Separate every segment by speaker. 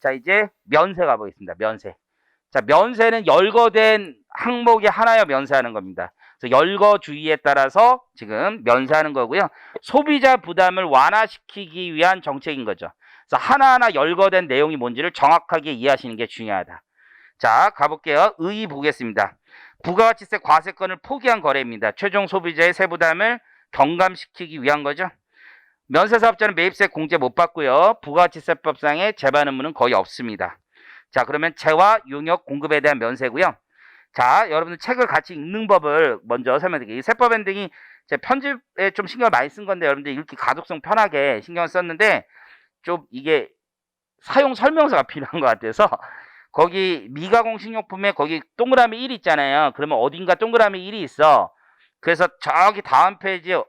Speaker 1: 자, 이제 면세 가보겠습니다. 면세. 자, 면세는 열거된 항목의 하나여 면세하는 겁니다. 그래서 열거 주의에 따라서 지금 면세하는 거고요. 소비자 부담을 완화시키기 위한 정책인 거죠. 그래서 하나하나 열거된 내용이 뭔지를 정확하게 이해하시는 게 중요하다. 자, 가볼게요. 의의 보겠습니다. 부가가치세 과세권을 포기한 거래입니다. 최종 소비자의 세부담을 경감시키기 위한 거죠. 면세사업자는 매입세 공제 못 받고요. 부가가치세법상의 재반 의무는 거의 없습니다. 자, 그러면 재화, 용역, 공급에 대한 면세고요. 자, 여러분들 책을 같이 읽는 법을 먼저 설명드릴게요. 이 세법 엔딩이 제 편집에 좀 신경을 많이 쓴 건데 여러분들 읽기 가독성 편하게 신경을 썼는데 좀 이게 사용 설명서가 필요한 것 같아서 거기 미가공 식료품에 거기 동그라미 1 있잖아요. 그러면 어딘가 동그라미 1이 있어. 그래서 저기 다음 페이지에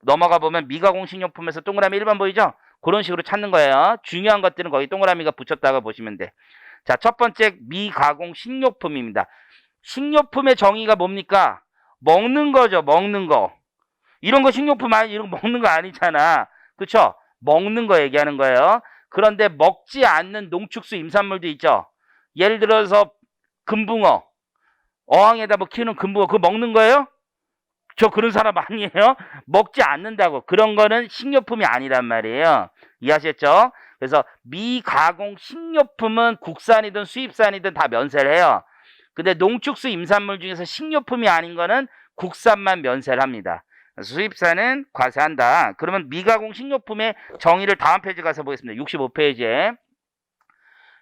Speaker 1: 넘어가 보면 미가공 식료품에서 동그라미 1번 보이죠? 그런 식으로 찾는 거예요. 중요한 것들은 거기 동그라미가 붙였다가 보시면 돼. 자, 첫 번째 미가공 식료품입니다. 식료품의 정의가 뭡니까? 먹는 거죠. 먹는 거. 이런 거 식료품 아니, 이런 거 먹는 거 아니잖아. 그쵸? 먹는 거 얘기하는 거예요. 그런데 먹지 않는 농축수 임산물도 있죠. 예를 들어서 금붕어. 어항에다 뭐 키우는 금붕어. 그거 먹는 거예요? 저 그런 사람 아니에요? 먹지 않는다고. 그런 거는 식료품이 아니란 말이에요. 이해하셨죠? 그래서 미가공 식료품은 국산이든 수입산이든 다 면세를 해요. 근데 농축수 임산물 중에서 식료품이 아닌 거는 국산만 면세를 합니다. 수입산은 과세한다. 그러면 미가공 식료품의 정의를 다음 페이지 가서 보겠습니다. 65페이지에.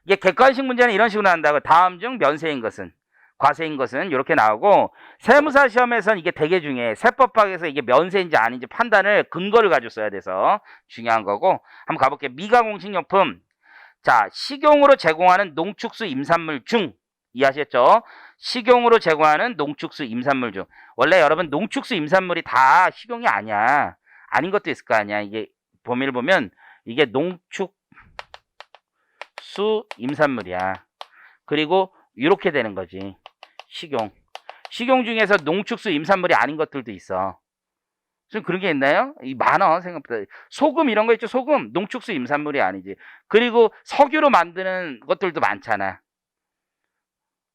Speaker 1: 이게 객관식 문제는 이런 식으로 나온다고. 다음 중 면세인 것은, 과세인 것은 이렇게 나오고, 세무사 시험에서는 이게 되게 중요해. 세법학에서 이게 면세인지 아닌지 판단을 근거를 가지고 써야 돼서 중요한 거고. 한번 가볼게요. 미가공 식료품. 자, 식용으로 제공하는 농축수 임산물 중, 이해하셨죠? 식용으로 제공하는 농축수 임산물 중. 원래 여러분 농축수 임산물이 다 식용이 아니야. 아닌 것도 있을 거 아니야. 이게 범위를 보면 이게 농축수 임산물이야. 그리고 이렇게 되는 거지. 식용. 식용 중에서 농축수 임산물이 아닌 것들도 있어. 좀 그런 게 있나요? 많아, 생각보다. 소금 이런 거 있죠. 소금. 농축수 임산물이 아니지. 그리고 석유로 만드는 것들도 많잖아.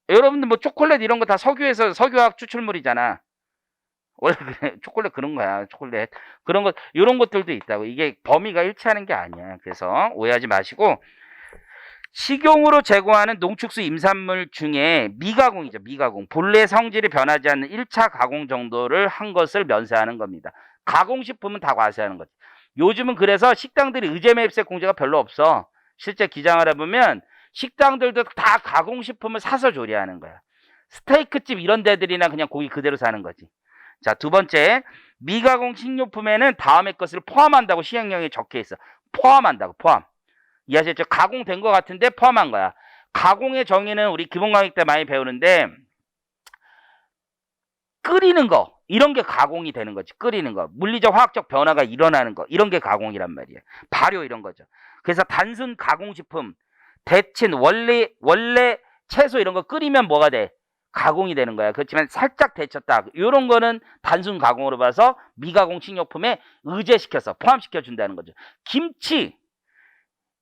Speaker 1: 여러분들 뭐 초콜릿 이런 거 다 석유에서 석유화학 추출물이잖아. 원래 그래, 초콜릿 그런 거야. 초콜릿 그런 것 이런 것들도 있다고. 이게 범위가 일치하는 게 아니야. 그래서 오해하지 마시고, 식용으로 제공하는 농축수 임산물 중에 미가공이죠. 미가공. 본래 성질이 변하지 않는 1차 가공 정도를 한 것을 면세하는 겁니다. 가공식품은 다 과세하는 거지. 요즘은 그래서 식당들이 의제매입세 공제가 별로 없어. 실제 기장을 해보면 식당들도 다 가공식품을 사서 조리하는 거야. 스테이크집 이런 데들이나 그냥 고기 그대로 사는 거지. 자, 두 번째, 미가공 식료품에는 다음의 것을 포함한다고 시행령에 적혀 있어. 포함한다고, 포함. 이해하셨죠? 가공된 것 같은데 포함한 거야. 가공의 정의는 우리 기본강의 때 많이 배우는데, 끓이는 거, 이런 게 가공이 되는 거지. 끓이는 거. 물리적, 화학적 변화가 일어나는 거. 이런 게 가공이란 말이야. 발효 이런 거죠. 그래서 단순 가공식품, 데친, 원래 채소 이런 거 끓이면 뭐가 돼? 가공이 되는 거야. 그렇지만 살짝 데쳤다. 이런 거는 단순 가공으로 봐서 미가공 식료품에 의제시켜서 포함시켜 준다는 거죠. 김치.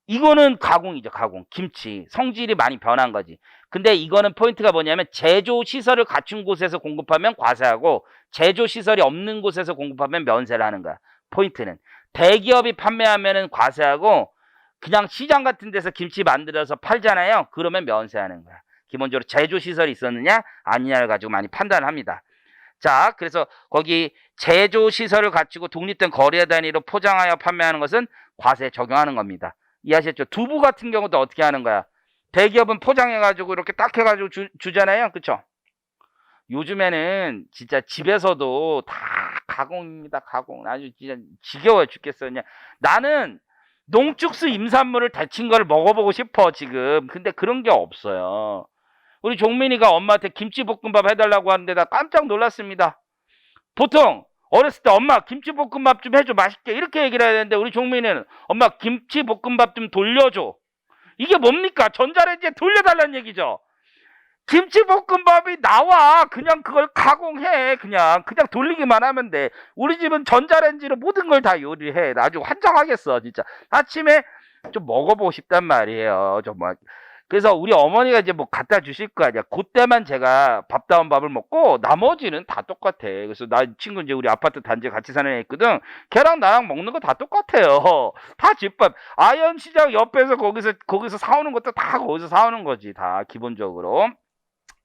Speaker 1: 이거는 가공이죠. 가공. 김치. 성질이 많이 변한 거지. 근데 이거는 포인트가 뭐냐면 제조 시설을 갖춘 곳에서 공급하면 과세하고 제조 시설이 없는 곳에서 공급하면 면세를 하는 거야. 포인트는. 대기업이 판매하면은 과세하고 그냥 시장 같은 데서 김치 만들어서 팔잖아요. 그러면 면세하는 거야. 기본적으로 제조 시설이 있었느냐 아니냐를 가지고 많이 판단을 합니다. 자, 그래서 거기 제조 시설을 갖추고 독립된 거래 단위로 포장하여 판매하는 것은 과세 적용하는 겁니다. 이해하셨죠? 두부 같은 경우도 어떻게 하는 거야? 대기업은 포장해가지고 이렇게 딱 해가지고 주잖아요. 그쵸? 요즘에는 진짜 집에서도 다 가공입니다. 가공. 아주 진짜 지겨워 죽겠어. 그냥 나는 농축수 임산물을 데친 걸 먹어보고 싶어 지금. 근데 그런 게 없어요. 우리 종민이가 엄마한테 김치볶음밥 해달라고 하는데 나 깜짝 놀랐습니다. 보통 어렸을 때 엄마 김치볶음밥 좀 해줘 맛있게 이렇게 얘기를 해야 되는데 우리 종민이는 엄마 김치볶음밥 좀 돌려줘. 이게 뭡니까? 전자레인지에 돌려달라는 얘기죠. 김치볶음밥이 나와. 그냥 그걸 가공해. 그냥 돌리기만 하면 돼. 우리 집은 전자레인지로 모든 걸 다 요리해. 아주 환장하겠어 진짜. 아침에 좀 먹어보고 싶단 말이에요. 정말. 그래서 우리 어머니가 이제 뭐 갖다 주실 거 아니야. 그때만 제가 밥다운 밥을 먹고 나머지는 다 똑같아. 그래서 나 친구 이제 우리 아파트 단지에 같이 사는 애 있거든. 걔랑 나랑 먹는 거 다 똑같아요. 다 집밥. 아현시장 옆에서 거기서 사오는 것도 다 거기서 사오는 거지. 다 기본적으로.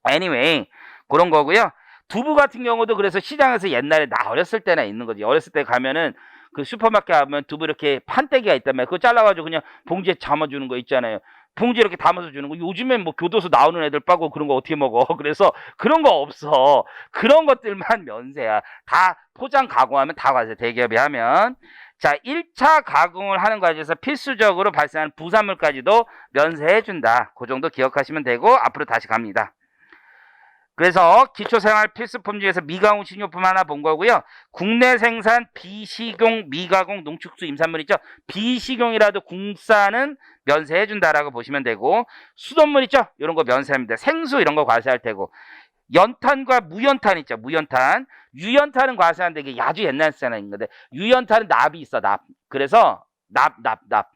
Speaker 1: anyway 그런 거고요. 두부 같은 경우도 그래서 시장에서 옛날에 나 어렸을 때나 있는 거지. 어렸을 때 가면은 그 슈퍼마켓 가면 두부 이렇게 판때기가 있단 말이야. 그거 잘라가지고 그냥 봉지에 담아주는 거 있잖아요. 봉지 이렇게 담아서 주는 거. 요즘엔 뭐 교도소 나오는 애들 빠고 그런 거 어떻게 먹어. 그래서 그런 거 없어. 그런 것들만 면세야. 다 포장 가공하면 다 과세. 대기업이 하면. 자, 1차 가공을 하는 과정에서 필수적으로 발생하는 부산물까지도 면세해준다. 그 정도 기억하시면 되고 앞으로 다시 갑니다. 그래서 기초생활 필수품 중에서 미가공 식료품 하나 본 거고요. 국내 생산 비식용 미가공 농축수 임산물 있죠. 비식용이라도 국산은 면세해준다라고 보시면 되고, 수돗물 있죠. 이런 거 면세합니다. 생수 이런 거 과세할 테고, 연탄과 무연탄 있죠. 무연탄. 유연탄은 과세하는데 이게 아주 옛날 생각인 건데, 유연탄은 납이 있어. 납. 그래서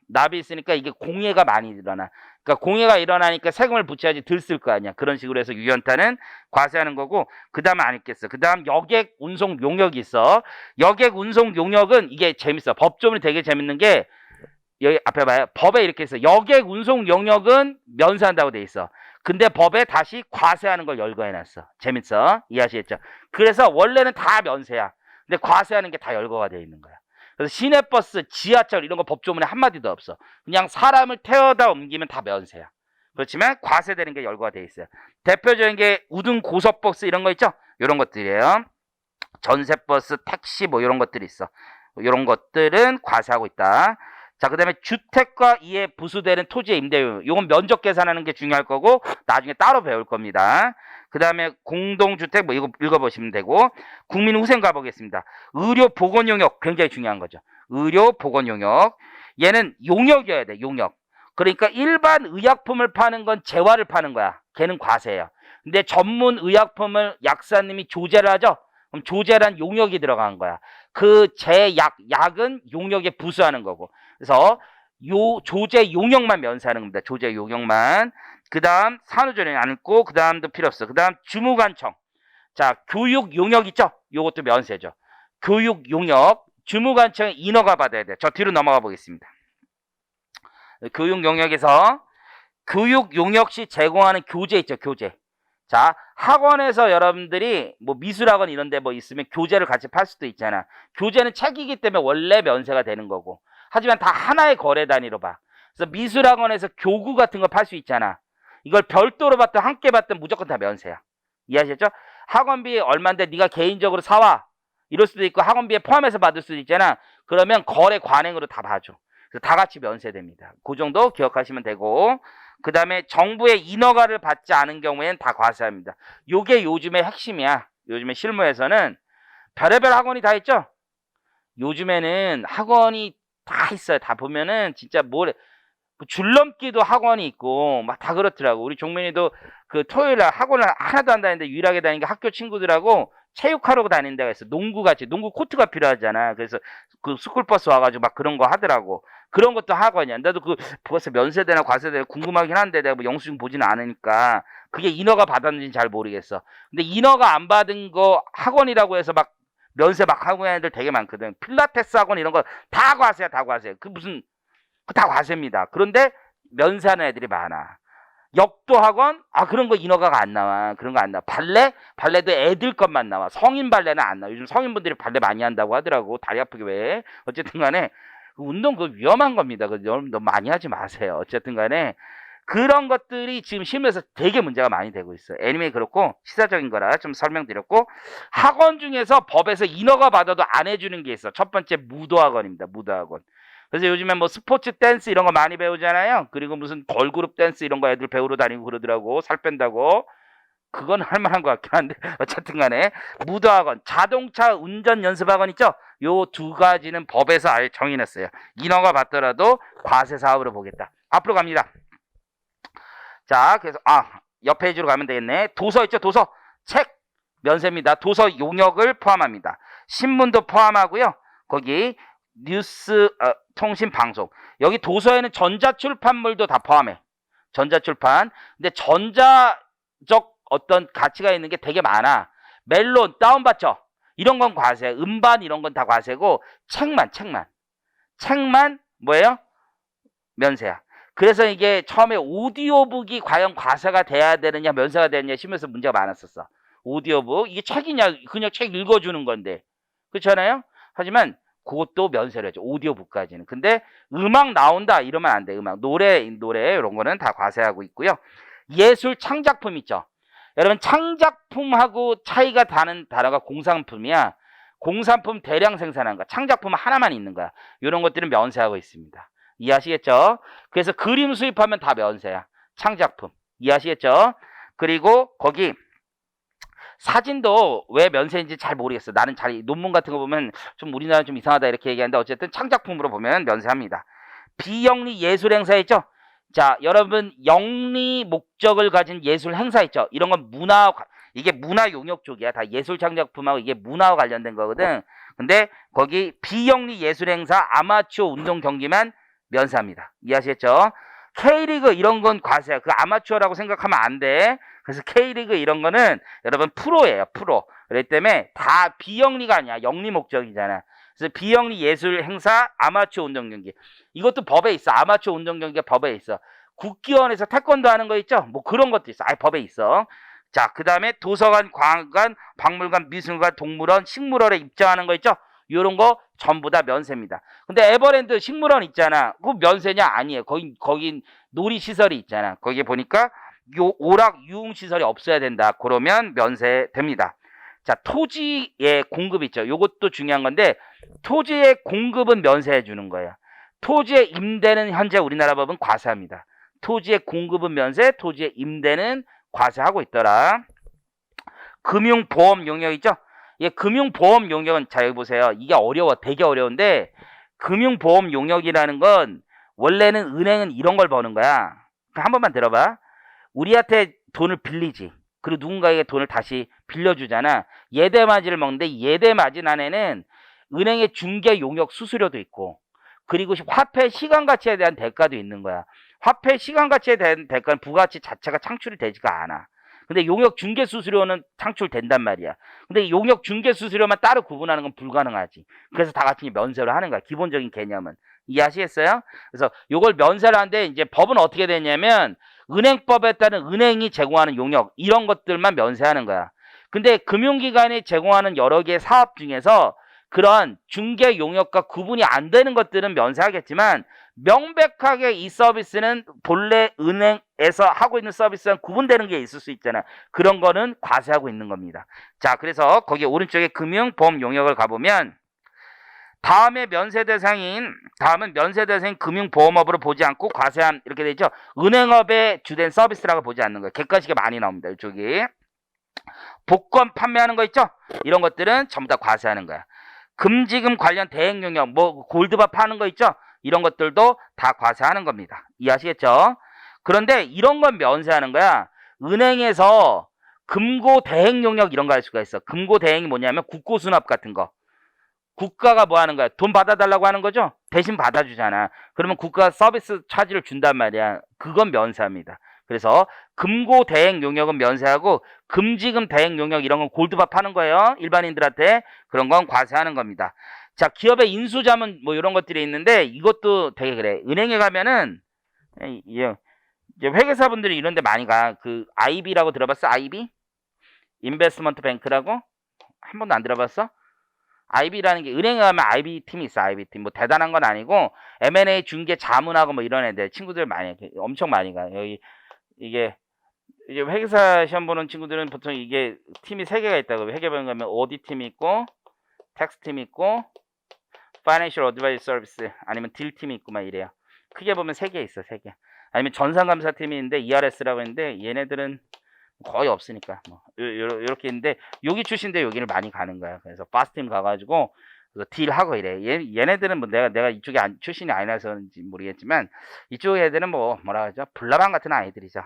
Speaker 1: 납이 있으니까 이게 공해가 많이 일어나. 그러니까 공해가 일어나니까 세금을 붙여야지 덜 쓸 거 아니야. 그런 식으로 해서 유연탄은 과세하는 거고, 그 다음 안 있겠어. 그 다음 여객 운송 용역이 있어. 여객 운송 용역은 이게 재밌어. 법조문이 되게 재밌는 게, 여기 앞에 봐요. 법에 이렇게 있어. 여객 운송 용역은 면세한다고 돼 있어. 근데 법에 다시 과세하는 걸 열거해놨어. 재밌어. 이해하시겠죠? 그래서 원래는 다 면세야. 근데 과세하는 게 다 열거가 되어 있는 거야. 그래서 시내버스, 지하철 이런 거 법조문에 한마디도 없어. 그냥 사람을 태워다 옮기면 다 면세야. 그렇지만 과세되는 게 열거가 돼 있어요. 대표적인 게 우등 고속버스 이런 거 있죠? 이런 것들이에요. 전세버스, 택시 뭐 이런 것들이 있어. 이런 것들은 과세하고 있다. 자, 그 다음에 주택과 이에 부수되는 토지의 임대료. 이건 면적 계산하는 게 중요할 거고 나중에 따로 배울 겁니다. 그 다음에 공동주택 뭐 이거 읽어보시면 되고, 국민후생 가보겠습니다. 의료보건용역 굉장히 중요한 거죠. 의료보건용역. 얘는 용역이어야 돼. 용역. 그러니까 일반 의약품을 파는 건 재화를 파는 거야. 걔는 과세예요. 근데 전문 의약품을 약사님이 조제를 하죠. 그럼 조제란 용역이 들어간 거야. 그 약은 용역에 부수하는 거고. 그래서 요 조제 용역만 면세하는 겁니다. 조제 용역만. 그 다음 산후조리원 안 있고, 그 다음도 필요 없어. 그 다음 주무관청. 자, 교육 용역 있죠? 요것도 면세죠. 교육 용역. 주무관청에 인허가 받아야 돼. 저 뒤로 넘어가 보겠습니다. 교육 용역에서 교육 용역 시 제공하는 교재 있죠, 교재. 자, 학원에서 여러분들이 뭐 미술학원 이런 데 뭐 있으면 교재를 같이 팔 수도 있잖아. 교재는 책이기 때문에 원래 면세가 되는 거고. 하지만 다 하나의 거래 단위로 봐. 그래서 미술학원에서 교구 같은 거 팔 수 있잖아. 이걸 별도로 받든 함께 받든 무조건 다 면세야. 이해하셨죠? 학원비 얼마인데 네가 개인적으로 사와. 이럴 수도 있고 학원비에 포함해서 받을 수도 있잖아. 그러면 거래 관행으로 다 봐줘. 그래서 다 같이 면세됩니다. 그 정도 기억하시면 되고, 그 다음에 정부의 인허가를 받지 않은 경우에는 다 과세합니다. 요게 요즘의 핵심이야. 요즘에 실무에서는 별의별 학원이 다 있죠? 요즘에는 학원이 다 있어요. 다 보면은 진짜 줄넘기도 학원이 있고 막 다 그렇더라고. 우리 종민이도 그 토요일날 학원을 하나도 안 다니는데 유일하게 다니는 게 학교 친구들하고 체육하러 다니는 데가 있어. 농구 코트가 필요하잖아. 그래서 그 스쿨버스 와가지고 막 그런 거 하더라고. 그런 것도 학원이야. 나도 그 벌써 면세되나 과세되나 궁금하긴 한데 내가 뭐 영수증 보지는 않으니까 그게 인허가 받았는지는 잘 모르겠어. 근데 인허가 안 받은 거 학원이라고 해서 막 면세 막 하고 있는 애들 되게 많거든. 필라테스 학원 이런 거 다 과세야, 다 과세. 다 과세입니다. 그런데 면세하는 애들이 많아. 역도 학원? 그런 거 인허가가 안 나와. 그런 거 안 나와. 발레도 애들 것만 나와. 성인 발레는 안 나와. 요즘 성인분들이 발레 많이 한다고 하더라고. 다리 아프게 왜. 어쨌든 간에 운동 그거 위험한 겁니다. 여러분 너무 많이 하지 마세요. 어쨌든 간에 그런 것들이 지금 실무에서 되게 문제가 많이 되고 있어요. 애니메이 그렇고 시사적인 거라 좀 설명드렸고, 학원 중에서 법에서 인허가 받아도 안 해주는 게 있어. 첫 번째 무도학원입니다. 무도학원. 그래서 요즘에 뭐 스포츠 댄스 이런 거 많이 배우잖아요. 그리고 무슨 걸그룹 댄스 이런 거 애들 배우러 다니고 그러더라고. 살 뺀다고. 그건 할 만한 것 같긴 한데 어쨌든 간에 무도학원, 자동차 운전 연습학원 있죠? 요 두 가지는 법에서 아예 정해놨어요. 인허가 받더라도 과세 사업으로 보겠다. 앞으로 갑니다. 자, 그래서 옆 페이지로 가면 되겠네. 도서 있죠? 도서. 책 면세입니다. 도서 용역을 포함합니다. 신문도 포함하고요. 거기 뉴스, 통신, 방송. 여기 도서에는 전자출판물도 다 포함해. 전자출판. 근데 전자적 어떤 가치가 있는 게 되게 많아. 멜론, 다운받죠? 이런 건 과세. 음반 이런 건 다 과세고, 책만 뭐예요? 면세야. 그래서 이게 처음에 오디오북이 과연 과세가 돼야 되느냐, 면세가 되느냐 시면서 문제가 많았었어. 오디오북, 이게 책이냐, 그냥 책 읽어주는 건데. 그렇잖아요? 하지만 그것도 면세를 해줘. 오디오북까지는. 근데 음악 나온다 이러면 안 돼. 음악, 노래 이런 거는 다 과세하고 있고요. 예술 창작품 있죠. 여러분 창작품하고 차이가 다른 단어가 공산품이야. 공산품 대량 생산한 거. 창작품 하나만 있는 거야. 이런 것들은 면세하고 있습니다. 이해하시겠죠? 그래서 그림 수입하면 다 면세야. 창작품. 이해하시겠죠? 그리고 거기 사진도 왜 면세인지 잘 모르겠어. 나는 잘 논문 같은 거 보면 좀 우리나라 좀 이상하다 이렇게 얘기하는데 어쨌든 창작품으로 보면 면세합니다. 비영리 예술 행사 있죠? 자, 여러분 영리 목적을 가진 예술 행사 있죠? 이런 건 이게 문화 용역 쪽이야. 다 예술 창작품하고 이게 문화와 관련된 거거든. 근데 거기 비영리 예술 행사 아마추어 운동 경기만 면세합니다. 이해하시겠죠? K리그 이런 건 과세야. 그 아마추어라고 생각하면 안 돼. 그래서 K리그 이런 거는 여러분 프로예요. 프로. 그렇기 때문에 다 비영리가 아니야. 영리 목적이잖아. 그래서 비영리 예술 행사 아마추어 운동 경기. 이것도 법에 있어. 아마추어 운동 경기가 법에 있어. 국기원에서 태권도 하는 거 있죠? 뭐 그런 것도 있어. 법에 있어. 자, 그 다음에 도서관, 과학관, 박물관, 미술관, 동물원, 식물원에 입장하는 거 있죠? 이런 거 전부 다 면세입니다. 근데 에버랜드 식물원 있잖아. 그거 면세냐? 아니에요. 거기 놀이시설이 있잖아. 거기에 보니까 오락 유흥시설이 없어야 된다. 그러면 면세됩니다. 자, 토지의 공급 있죠. 이것도 중요한 건데 토지의 공급은 면세해 주는 거예요. 토지의 임대는 현재 우리나라 법은 과세합니다. 토지의 공급은 면세, 토지의 임대는 과세하고 있더라. 금융보험 용역 있죠? 예, 금융보험 용역은 자 여기 보세요. 이게 어려워. 되게 어려운데 금융보험 용역이라는 건 원래는 은행은 이런 걸 버는 거야. 한 번만 들어봐. 우리한테 돈을 빌리지. 그리고 누군가에게 돈을 다시 빌려주잖아. 예대마진을 먹는데 예대마진 안에는 은행의 중개 용역 수수료도 있고 그리고 화폐 시간 가치에 대한 대가도 있는 거야. 화폐 시간 가치에 대한 대가는 부가가치 자체가 창출이 되지가 않아. 근데 용역 중개 수수료는 창출된단 말이야. 근데 용역 중개 수수료만 따로 구분하는 건 불가능하지. 그래서 다 같이 면세를 하는 거야. 기본적인 개념은. 이해하시겠어요? 그래서 요걸 면세를 하는데 이제 법은 어떻게 되냐면 은행법에 따른 은행이 제공하는 용역 이런 것들만 면세하는 거야. 근데 금융기관이 제공하는 여러 개의 사업 중에서 그런 중개 용역과 구분이 안 되는 것들은 면세하겠지만 명백하게 이 서비스는 본래 은행에서 하고 있는 서비스랑 구분되는 게 있을 수 있잖아. 그런 거는 과세하고 있는 겁니다. 자, 그래서 거기 오른쪽에 금융보험 용역을 가보면 다음은 면세 대상인 금융보험업으로 보지 않고 과세함 이렇게 되어 있죠. 은행업의 주된 서비스라고 보지 않는 거예요. 객관식이 많이 나옵니다. 이쪽이. 복권 판매하는 거 있죠. 이런 것들은 전부 다 과세하는 거야. 금지금 관련 대행 용역 뭐 골드바 파는 거 있죠. 이런 것들도 다 과세하는 겁니다. 이해하시겠죠? 그런데 이런 건 면세하는 거야. 은행에서 금고 대행 용역 이런 거 할 수가 있어. 금고 대행이 뭐냐면 국고 수납 같은 거. 국가가 뭐 하는 거야? 돈 받아달라고 하는 거죠? 대신 받아주잖아. 그러면 국가가 서비스 차지를 준단 말이야. 그건 면세합니다. 그래서 금고 대행 용역은 면세하고 금지금 대행 용역 이런 건 골드바 파는 거예요. 일반인들한테. 그런 건 과세하는 겁니다. 자, 기업의 인수자문 뭐 이런 것들이 있는데 이것도 되게 그래. 은행에 가면은 이제 회계사분들이 이런 데 많이 가. 그 IB라고 들어봤어? IB? 인베스트먼트 뱅크라고? 한 번도 안 들어봤어? IB라는 게 은행에 가면 IB 팀이 있어. IB 팀. 뭐 대단한 건 아니고 M&A 중개 자문하고 뭐 이런 애들 친구들 많이 엄청 많이 가. 여기 이게 이제 회계사 시험 보는 친구들은 보통 이게 팀이 3개가 있다고. 회계병 가면 오디 팀이 있고 텍스 팀이 있고 파이낸셜 어드바이저 서비스 아니면 딜 팀이 있고 막 이래요. 크게 보면 3개 있어. 3개. 아니면 전산감사 팀이 있는데 ERS라고 있는데 얘네들은 거의 없으니까 뭐 이렇게 있는데 여기 출신인데 여기를 많이 가는 거야. 그래서 파스팀 가가지고 딜하고 이래. 얘네들은 뭐 내가 이쪽에 출신이 아니라서인지 모르겠지만 이쪽 애들은 뭐라 하죠? 불나방 같은 아이들이죠.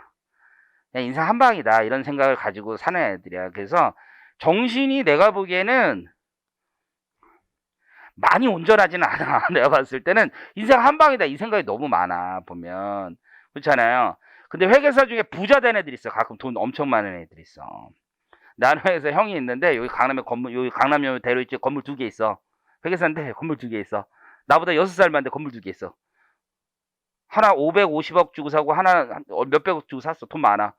Speaker 1: 그냥 인생 한 방이다 이런 생각을 가지고 사는 애들이야. 그래서 정신이 내가 보기에는 많이 온전하지는 않아. 내가 봤을 때는 인생 한 방이다 이 생각이 너무 많아 보면. 그렇잖아요. 근데 회계사 중에 부자 된 애들이 있어. 가끔 돈 엄청 많은 애들이 있어. 나는 회계사 형이 있는데 여기 강남에 건물, 여기 강남역 대로 있지 건물 2개 있어. 회계사인데 건물 2개 있어. 나보다 6살 많은데 건물 2개 있어. 하나 550억 주고 사고 하나 몇백억 주고 샀어. 돈 많아.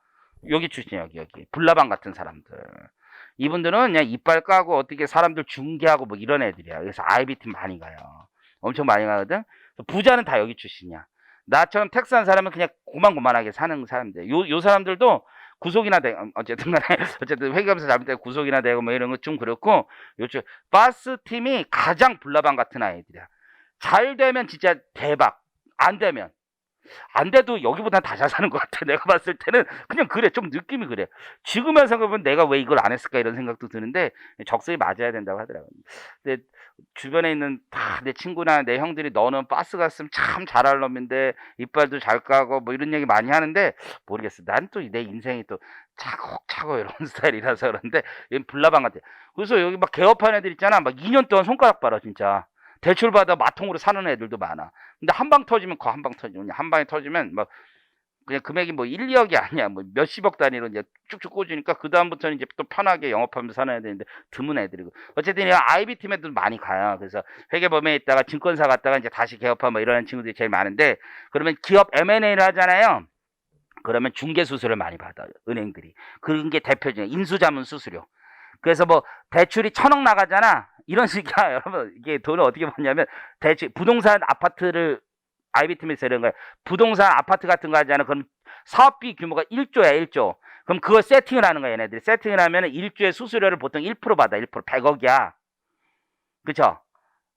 Speaker 1: 여기 출신이야, 여기. 불나방 같은 사람들. 이분들은 그냥 이빨 까고 어떻게 사람들 중개하고 뭐 이런 애들이야. 그래서 IB팀 많이 가요. 엄청 많이 가거든. 부자는 다 여기 출신이야. 나처럼 텍사한 사람은 그냥 고만고만하게 사는 사람들. 요 사람들도 구속이나 되, 어쨌든 간에, 어쨌든 회계감사 잡을 때 구속이나 되고 뭐 이런 거 좀 그렇고, 요즘, 바스 팀이 가장 불나방 같은 아이들이야. 잘 되면 진짜 대박. 안 되면. 안 돼도 여기보다 다 잘 사는 것 같아. 내가 봤을 때는 그냥 그래. 좀 느낌이 그래. 지금만 생각해보면 내가 왜 이걸 안 했을까 이런 생각도 드는데 적성이 맞아야 된다고 하더라고요. 근데 주변에 있는 다 내 친구나 내 형들이 너는 바스 갔으면 참 잘할 놈인데 이빨도 잘 까고 뭐 이런 얘기 많이 하는데 모르겠어. 난 또 내 인생이 또 차곡차곡 이런 스타일이라서 그런데 얘는 불나방 같아. 그래서 여기 막 개업한 애들 있잖아. 막 2년 동안 손가락 빨아 진짜. 대출 받아 마통으로 사는 애들도 많아. 근데 한 방 터지면 그 한 방 터지면 한 방에 터지면 막 그냥 금액이 뭐 1, 2억이 아니야. 뭐 몇십억 단위로 이제 쭉쭉 꽂으니까 그다음부터는 이제 또 편하게 영업하면서 사는 애들인데 드문 애들이고. 어쨌든 이 IB 팀 애들 많이 가요. 그래서 회계법인에 있다가 증권사 갔다가 이제 다시 개업하고 뭐 이러는 친구들이 제일 많은데 그러면 기업 M&A를 하잖아요. 그러면 중개 수수료를 많이 받아요. 은행들이. 그런 게 대표적인 인수자문 수수료. 그래서 뭐 대출이 1,000억 나가잖아. 이런 식이야. 여러분 이게 돈을 어떻게 버냐면 대출 부동산 아파트를 IB팀에서 이런 거야. 부동산 아파트 같은 거 하잖아. 그럼 사업비 규모가 1조야 1조. 그럼 그걸 세팅을 하는 거야 얘네들이. 세팅을 하면 1조의 수수료를 보통 1% 받아. 1% 100억이야. 그쵸?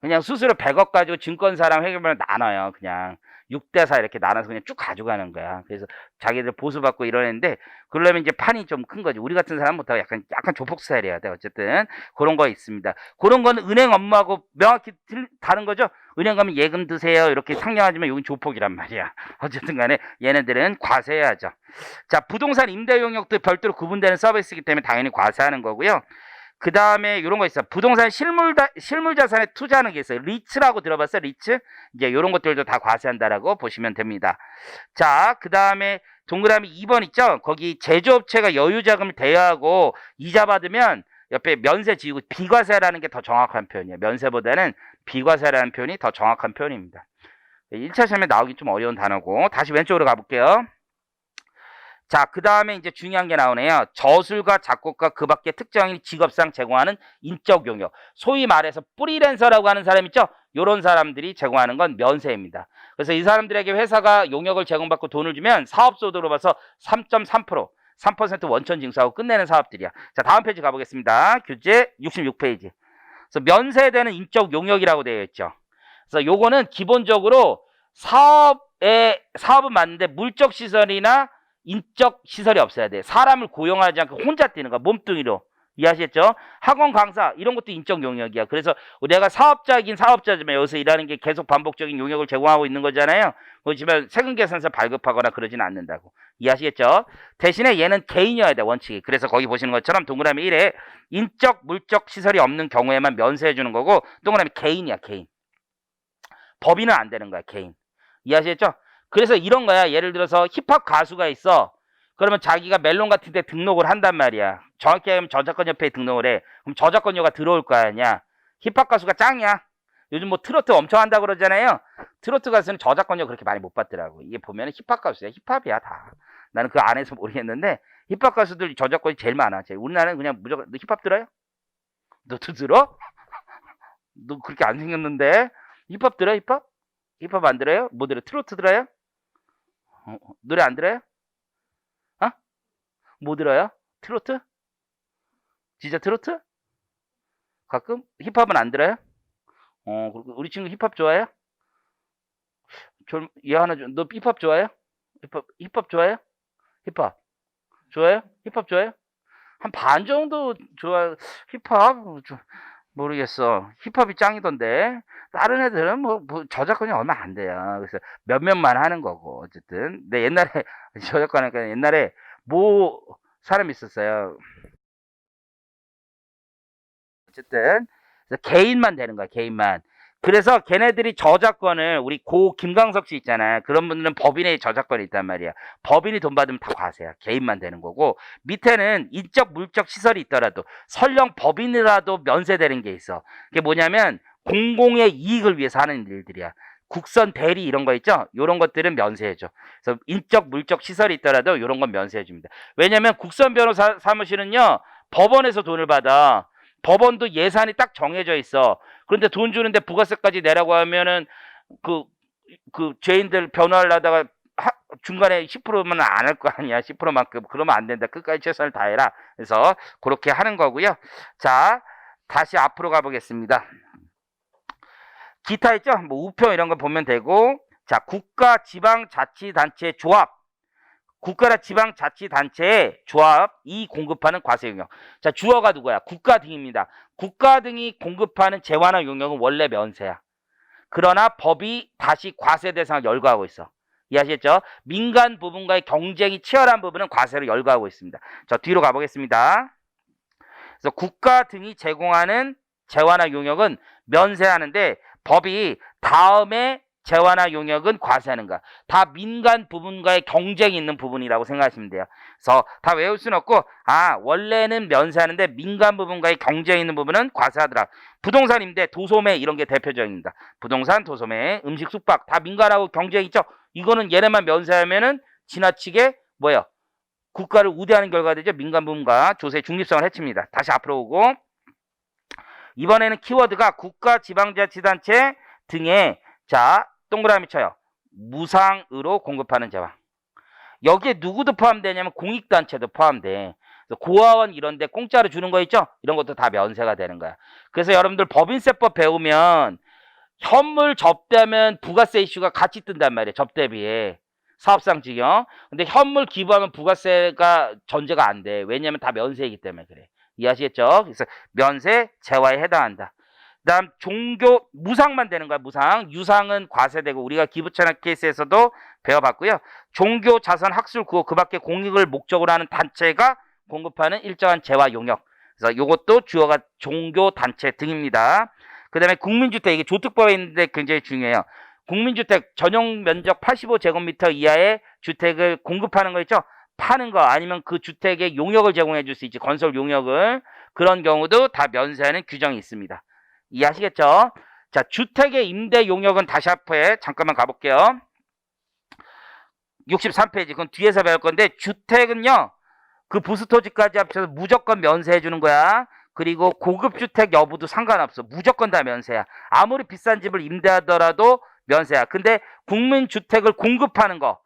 Speaker 1: 그냥 수수료 100억 가지고 증권사랑 회계법인을 나눠요. 그냥 6대4 이렇게 나눠서 그냥 쭉 가져가는 거야. 그래서 자기들 보수받고 이러는데 그러려면 이제 판이 좀 큰 거지. 우리 같은 사람 못하고 약간 조폭 스타일이야 돼. 어쨌든 그런 거 있습니다. 그런 거는 은행 업무하고 명확히 다른 거죠. 은행 가면 예금 드세요 이렇게 상냥하지만 여긴 조폭이란 말이야. 어쨌든 간에 얘네들은 과세해야죠. 자, 부동산 임대 용역도 별도로 구분되는 서비스이기 때문에 당연히 과세하는 거고요. 그 다음에 이런 거 있어. 부동산 실물 자산에 투자하는 게 있어요. 리츠라고 들어봤어? 리츠? 이제 이런 것들도 다 과세한다라고 보시면 됩니다. 자, 그 다음에 동그라미 2번 있죠? 거기 제조업체가 여유자금을 대여하고 이자 받으면 옆에 면세 지우고 비과세라는 게 더 정확한 표현이에요. 면세보다는 비과세라는 표현이 더 정확한 표현입니다. 1차 시험에 나오기 좀 어려운 단어고 다시 왼쪽으로 가볼게요. 자, 그 다음에 이제 중요한 게 나오네요. 저술가, 작곡가, 그 밖에 특정인 직업상 제공하는 인적 용역. 소위 말해서 프리랜서라고 하는 사람 있죠? 요런 사람들이 제공하는 건 면세입니다. 그래서 이 사람들에게 회사가 용역을 제공받고 돈을 주면 사업소득으로 봐서 3.3%, 3% 원천 징수하고 끝내는 사업들이야. 자, 다음 페이지 가보겠습니다. 교재 66페이지. 그래서 면세되는 인적 용역이라고 되어 있죠. 그래서 요거는 기본적으로 사업은 맞는데 물적 시설이나 인적 시설이 없어야 돼. 사람을 고용하지 않고 혼자 뛰는 거야. 몸뚱이로. 이해하시겠죠? 학원 강사 이런 것도 인적 용역이야. 그래서 내가 사업자이긴 사업자지만 여기서 일하는 게 계속 반복적인 용역을 제공하고 있는 거잖아요. 그렇지만 세금 계산서 발급하거나 그러진 않는다고. 이해하시겠죠? 대신에 얘는 개인이어야 돼. 원칙이. 그래서 거기 보시는 것처럼 동그라미 1에 인적 물적 시설이 없는 경우에만 면세해 주는 거고 동그라미 개인이야. 개인. 법인은 안 되는 거야. 개인. 이해하시겠죠? 그래서 이런 거야. 예를 들어서 힙합 가수가 있어. 그러면 자기가 멜론 같은 데 등록을 한단 말이야. 정확히 하면 저작권협회에 등록을 해. 그럼 저작권료가 들어올 거 아니야. 힙합 가수가 짱이야. 요즘 뭐 트로트 엄청 한다고 그러잖아요. 트로트 가수는 저작권료 그렇게 많이 못 받더라고. 이게 보면 힙합 가수야. 힙합이야 다. 나는 그 안에서 모르겠는데 힙합 가수들 저작권이 제일 많아. 우리나라는 그냥 무조건 너 힙합 들어요? 너도 들어? 너 그렇게 안 생겼는데 힙합 들어? 힙합? 힙합 안 들어요? 뭐 들어? 트로트 들어요? 노래 안 들어요? 어? 뭐 들어요? 트로트? 진짜 트로트? 가끔? 힙합은 안 들어요? 우리 친구 힙합 좋아해요? 얘 하나 너 힙합 좋아해요? 힙합 좋아해요? 힙합 좋아해요? 힙합 좋아해요? 한 반 정도 좋아. 힙합 모르겠어. 힙합이 짱이던데 다른 애들은 뭐 저작권이 얼마 안 돼요. 그래서 몇몇만 하는 거고 어쨌든. 근데 옛날에 저작권이니까 옛날에 뭐 사람 있었어요. 어쨌든 그래서 개인만 되는 거야, 개인만. 그래서 걔네들이 저작권을 우리 고 김광석 씨 있잖아. 그런 분들은 법인의 저작권이 있단 말이야. 법인이 돈 받으면 다 과세야. 개인만 되는 거고 밑에는 인적 물적 시설이 있더라도 설령 법인이라도 면세되는 게 있어. 그게 뭐냐면 공공의 이익을 위해서 하는 일들이야. 국선 대리 이런 거 있죠? 이런 것들은 면세해줘. 그래서 인적 물적 시설이 있더라도 이런 건 면세해줍니다. 왜냐면 국선 변호사 사무실은요 법원에서 돈을 받아. 법원도 예산이 딱 정해져 있어. 그런데 돈 주는데 부가세까지 내라고 하면은 그 죄인들 변호하려다가 중간에 10%만 안 할 거 아니야. 10%만큼. 그러면 안 된다. 끝까지 최선을 다해라. 그래서 그렇게 하는 거고요. 자, 다시 앞으로 가보겠습니다. 기타 있죠? 뭐 우표 이런 거 보면 되고, 자, 국가지방자치단체 조합. 국가나 지방자치단체의 조합이 공급하는 과세 용역. 자, 주어가 누구야? 국가 등입니다. 국가 등이 공급하는 재화나 용역은 원래 면세야. 그러나 법이 다시 과세 대상을 열거하고 있어. 이해하시겠죠? 민간 부분과의 경쟁이 치열한 부분은 과세를 열거하고 있습니다. 자, 뒤로 가보겠습니다. 그래서 국가 등이 제공하는 재화나 용역은 면세하는데 법이 다음에 재화나 용역은 과세하는 거야. 다 민간 부분과의 경쟁이 있는 부분이라고 생각하시면 돼요. 그래서 다 외울 수는 없고 원래는 면세하는데 민간 부분과의 경쟁이 있는 부분은 과세하더라. 부동산 임대, 도소매 이런 게 대표적입니다. 부동산, 도소매, 음식, 숙박 다 민간하고 경쟁이 있죠. 이거는 얘네만 면세하면은 지나치게 뭐예요? 국가를 우대하는 결과가 되죠. 민간 부분과 조세의 중립성을 해칩니다. 다시 앞으로 오고 이번에는 키워드가 국가 지방자치단체 등의 자 동그라미 쳐요. 무상으로 공급하는 재화. 여기에 누구도 포함되냐면 공익단체도 포함돼. 고아원 이런 데 공짜로 주는 거 있죠? 이런 것도 다 면세가 되는 거야. 그래서 여러분들 법인세법 배우면 현물 접대하면 부가세 이슈가 같이 뜬단 말이에요. 접대비에. 사업상 직영. 근데 현물 기부하면 부가세가 전제가 안 돼. 왜냐면 다 면세이기 때문에 그래. 이해하시겠죠? 그래서 면세, 재화에 해당한다. 그다음 종교 무상만 되는 거야. 무상. 유상은 과세되고 우리가 기부찬학 케이스에서도 배워봤고요. 종교 자선 학술 구호 그밖에 공익을 목적으로 하는 단체가 공급하는 일정한 재화 용역. 그래서 이것도 주어가 종교 단체 등입니다. 그다음에 국민주택 이게 조특법에 있는데 굉장히 중요해요. 국민주택 전용 면적 85제곱미터 이하의 주택을 공급하는 거 있죠? 파는 거 아니면 그 주택의 용역을 제공해 줄 수 있지. 건설 용역을. 그런 경우도 다 면세하는 규정이 있습니다. 이해하시겠죠? 자, 주택의 임대 용역은 다시 앞에 잠깐만 가볼게요. 63페이지. 그건 뒤에서 배울 건데 주택은요. 그 부수토지까지 합쳐서 무조건 면세해 주는 거야. 그리고 고급주택 여부도 상관없어. 무조건 다 면세야. 아무리 비싼 집을 임대하더라도 면세야. 근데 국민주택을 공급하는 거,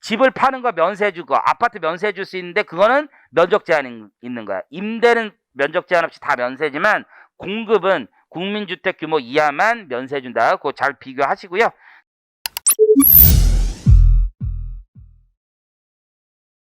Speaker 1: 집을 파는 거 면세해 주고 아파트 면세해 줄 수 있는데 그거는 면적 제한이 있는 거야. 임대는 면적 제한 없이 다 면세지만 공급은 국민주택 규모 이하만 면세해 준다. 그거 잘 비교하시고요.